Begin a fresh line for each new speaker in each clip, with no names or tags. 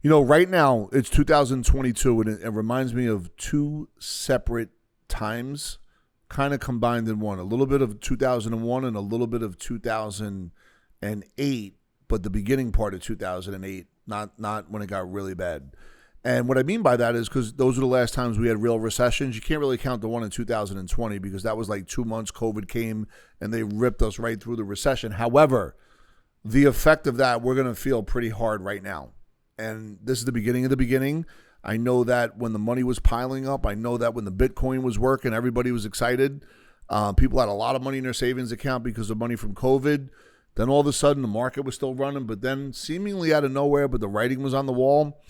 Right now it's 2022, and it reminds me of two separate times kind of combined in one. A little bit of 2001 and a little bit of 2008, but the beginning part of 2008, not when it got really bad. And what I mean by that is because those are the last times we had real recessions. You can't really count the one in 2020 because that was like 2 months. COVID came and they ripped us right through the recession. However, the effect of that, we're going to feel pretty hard right now. And this is the beginning of the beginning. I know that when the money was piling up, I know that when the Bitcoin was working, everybody was excited. People had a lot of money in their savings account because of money from COVID. Then all of a sudden, the market was still running, but then seemingly out of nowhere, but the writing was on the wall,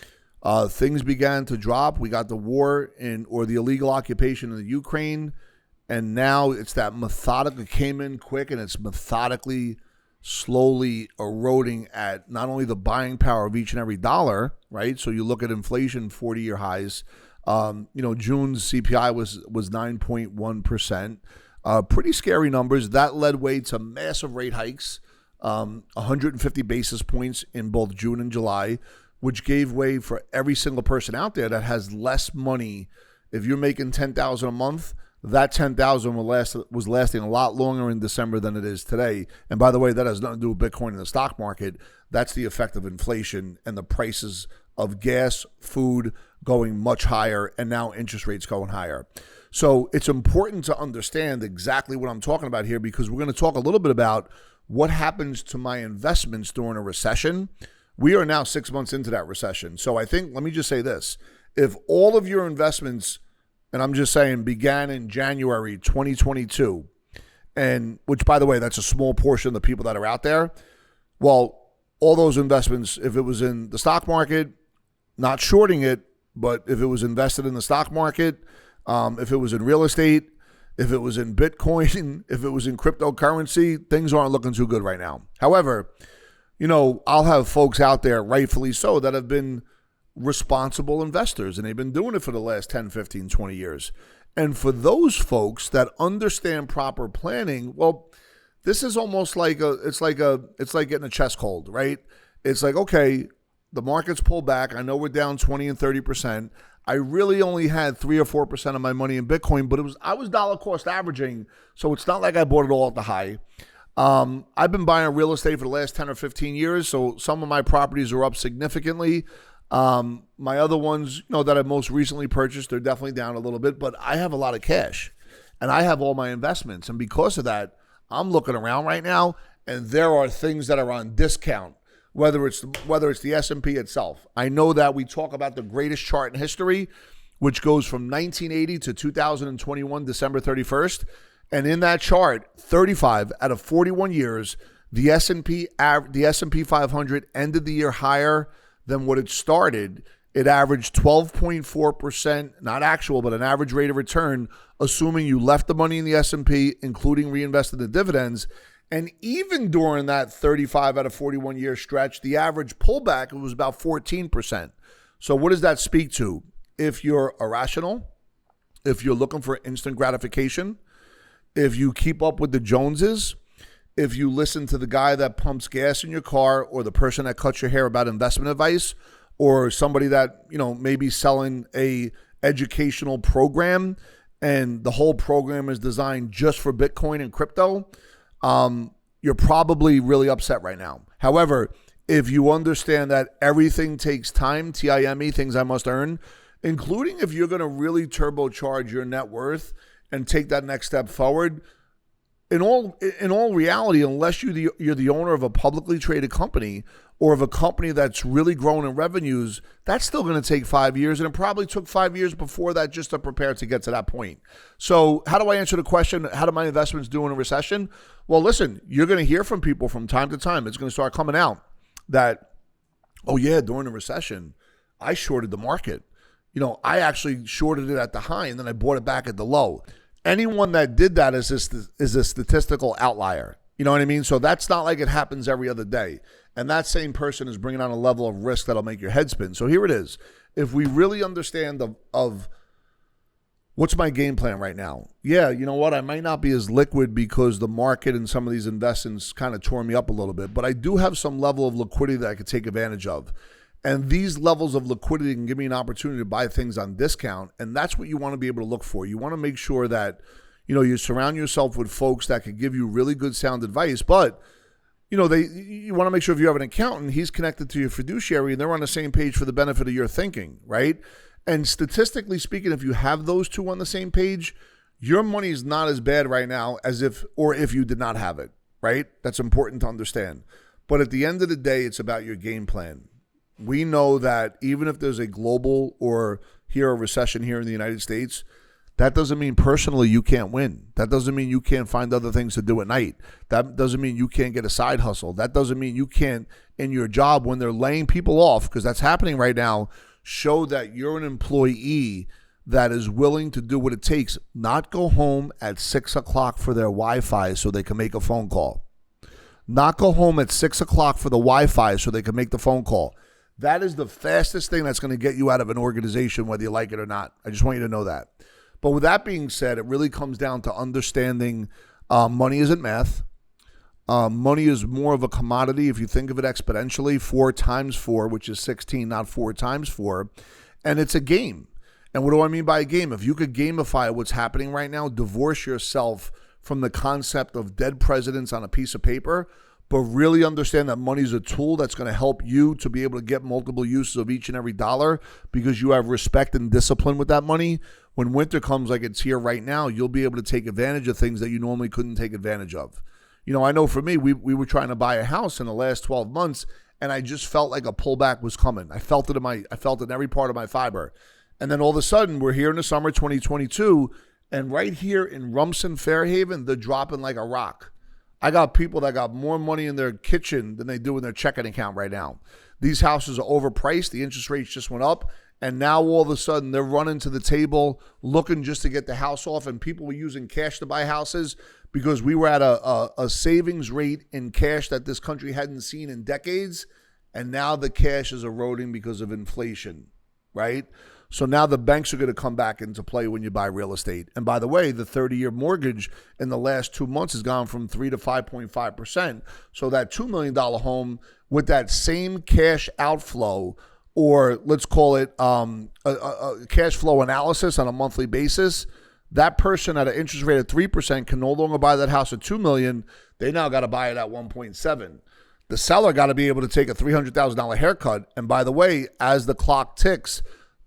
things began to drop. We got the war or the illegal occupation in the Ukraine, and now it's that methodical came in quick, and it's methodically slowly eroding at not only the buying power of each and every dollar, right? So you look at inflation, 40-year highs. June's CPI was 9.1%. Pretty scary numbers. That led way to massive rate hikes, 150 basis points in both June and July, which gave way for every single person out there that has less money. If you're making $10,000 a month, that $10,000 was lasting a lot longer in December than it is today. And by the way, that has nothing to do with Bitcoin in the stock market. That's the effect of inflation and the prices of gas, food going much higher, and now interest rates going higher. So it's important to understand exactly what I'm talking about here, because we're going to talk a little bit about what happens to my investments during a recession. We are now 6 months into that recession. So I think, let me just say this. If all of your investments, and I'm just saying, began in January 2022, and which, by the way, that's a small portion of the people that are out there. Well, all those investments, if it was in the stock market, not shorting it, but if it was invested in the stock market, if it was in real estate, if it was in Bitcoin, if it was in cryptocurrency, things aren't looking too good right now. However, I'll have folks out there, rightfully so, that have been responsible investors, and they've been doing it for the last 10, 15, 20 years. And for those folks that understand proper planning, well, this is almost like it's like getting a chest cold, right? It's like, okay, the market's pulled back. I know we're down 20 and 30%. I really only had 3 or 4% of my money in Bitcoin, but I was dollar cost averaging, so it's not like I bought it all at the high. I've been buying real estate for the last 10 or 15 years, so some of my properties are up significantly. My other ones, that I most recently purchased, they're definitely down a little bit, but I have a lot of cash and I have all my investments. And because of that, I'm looking around right now and there are things that are on discount, whether it's the S&P itself. I know that we talk about the greatest chart in history, which goes from 1980 to 2021, December 31st. And in that chart, 35 out of 41 years, the S&P 500 ended the year higher than what it started. It averaged 12.4%, not actual, but an average rate of return, assuming you left the money in the S&P, including reinvested the dividends. And even during that 35 out of 41 year stretch, the average pullback was about 14%. So what does that speak to? If you're irrational, if you're looking for instant gratification, if you keep up with the Joneses, if you listen to the guy that pumps gas in your car or the person that cuts your hair about investment advice, or somebody that, may be selling a educational program and the whole program is designed just for Bitcoin and crypto, you're probably really upset right now. However, if you understand that everything takes time, TIME, things I must earn, including if you're going to really turbocharge your net worth and take that next step forward, in all reality, unless you're the owner of a publicly traded company or of a company that's really grown in revenues, that's still going to take 5 years, and it probably took 5 years before that just to prepare to get to that point. So how do I answer the question, how do my investments do in a recession? Well, listen, you're going to hear from people from time to time. It's going to start coming out that, oh yeah, during the recession, I shorted the market. I actually shorted it at the high, and then I bought it back at the low. Anyone that did that is a statistical outlier. You know what I mean? So that's not like it happens every other day. And that same person is bringing on a level of risk that'll make your head spin. So here it is. If we really understand of what's my game plan right now? Yeah, you know what? I might not be as liquid because the market and some of these investments kind of tore me up a little bit, but I do have some level of liquidity that I could take advantage of. And these levels of liquidity can give me an opportunity to buy things on discount. And that's what you want to be able to look for. You want to make sure that, you surround yourself with folks that can give you really good sound advice. But, you want to make sure if you have an accountant, he's connected to your fiduciary and they're on the same page for the benefit of your thinking, right? And statistically speaking, if you have those two on the same page, your money is not as bad right now as if you did not have it, right? That's important to understand. But at the end of the day, it's about your game plan. We know that even if there's a global or a recession here in the United States, that doesn't mean personally you can't win. That doesn't mean you can't find other things to do at night. That doesn't mean you can't get a side hustle. That doesn't mean you can't, in your job, when they're laying people off, because that's happening right now, show that you're an employee that is willing to do what it takes, not go home at 6 o'clock for their Wi-Fi so they can make a phone call. Not go home at 6 o'clock for the Wi-Fi so they can make the phone call. That is the fastest thing that's going to get you out of an organization, whether you like it or not. I just want you to know that. But with that being said, it really comes down to understanding money isn't math. Money is more of a commodity. If you think of it exponentially, 4 times 4, which is 16, not 4 times 4. And it's a game. And what do I mean by a game? If you could gamify what's happening right now, divorce yourself from the concept of dead presidents on a piece of paper, but really understand that money is a tool that's going to help you to be able to get multiple uses of each and every dollar because you have respect and discipline with that money. When winter comes like it's here right now, you'll be able to take advantage of things that you normally couldn't take advantage of. I know for me, we were trying to buy a house in the last 12 months, and I just felt like a pullback was coming. I felt it in every part of my fiber. And then all of a sudden, we're here in the summer 2022, and right here in Rumson, Fairhaven, they're dropping like a rock. I got people that got more money in their kitchen than they do in their checking account right now. These houses are overpriced. The interest rates just went up. And now all of a sudden they're running to the table looking just to get the house off. And people were using cash to buy houses because we were at a savings rate in cash that this country hadn't seen in decades. And now the cash is eroding because of inflation, right? So now the banks are going to come back into play when you buy real estate. And by the way, the 30-year mortgage in the last 2 months has gone from 3 to 5.5%. So that $2 million home with that same cash outflow, or let's call it a cash flow analysis on a monthly basis, that person at an interest rate of 3% can no longer buy that house at $2 million. They now got to buy it at 1.7. The seller got to be able to take a $300,000 haircut. And by the way, as the clock ticks,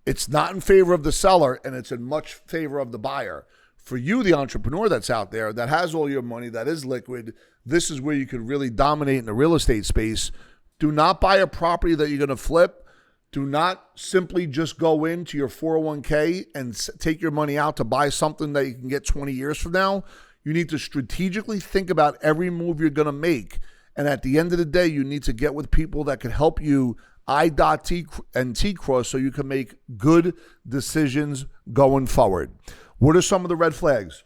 it's not in favor of the seller, and it's in much favor of the buyer. For you, the entrepreneur that's out there that has all your money, that is liquid, this is where you could really dominate in the real estate space. Do not buy a property that you're going to flip. Do not simply just go into your 401k and take your money out to buy something that you can get 20 years from now. You need to strategically think about every move you're going to make. And at the end of the day, you need to get with people that can help you I.T and T cross so you can make good decisions going forward. What are some of the red flags?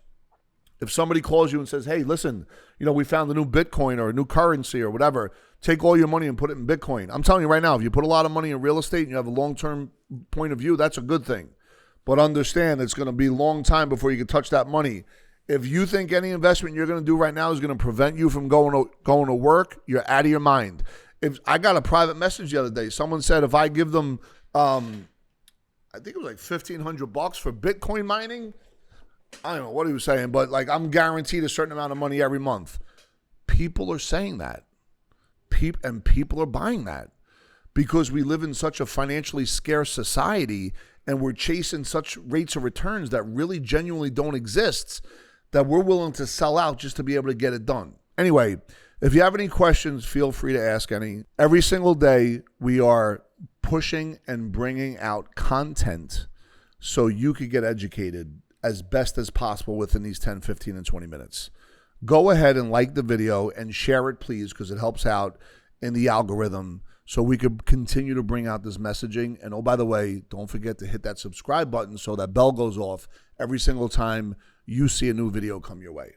If somebody calls you and says, hey, listen, we found a new Bitcoin or a new currency or whatever, take all your money and put it in Bitcoin. I'm telling you right now, if you put a lot of money in real estate and you have a long-term point of view, that's a good thing. But understand it's going to be a long time before you can touch that money. If you think any investment you're going to do right now is going to prevent you from going to work, you're out of your mind. If I got a private message the other day, someone said if I give them, I think it was like $1,500 for Bitcoin mining. I don't know what he was saying, but like I'm guaranteed a certain amount of money every month. People are saying that. And people are buying that because we live in such a financially scarce society and we're chasing such rates of returns that really genuinely don't exist that we're willing to sell out just to be able to get it done. Anyway, if you have any questions, feel free to ask any. Every single day, we are pushing and bringing out content so you could get educated as best as possible within these 10, 15, and 20 minutes. Go ahead and like the video and share it, please, because it helps out in the algorithm so we could continue to bring out this messaging. And oh, by the way, don't forget to hit that subscribe button so that bell goes off every single time you see a new video come your way.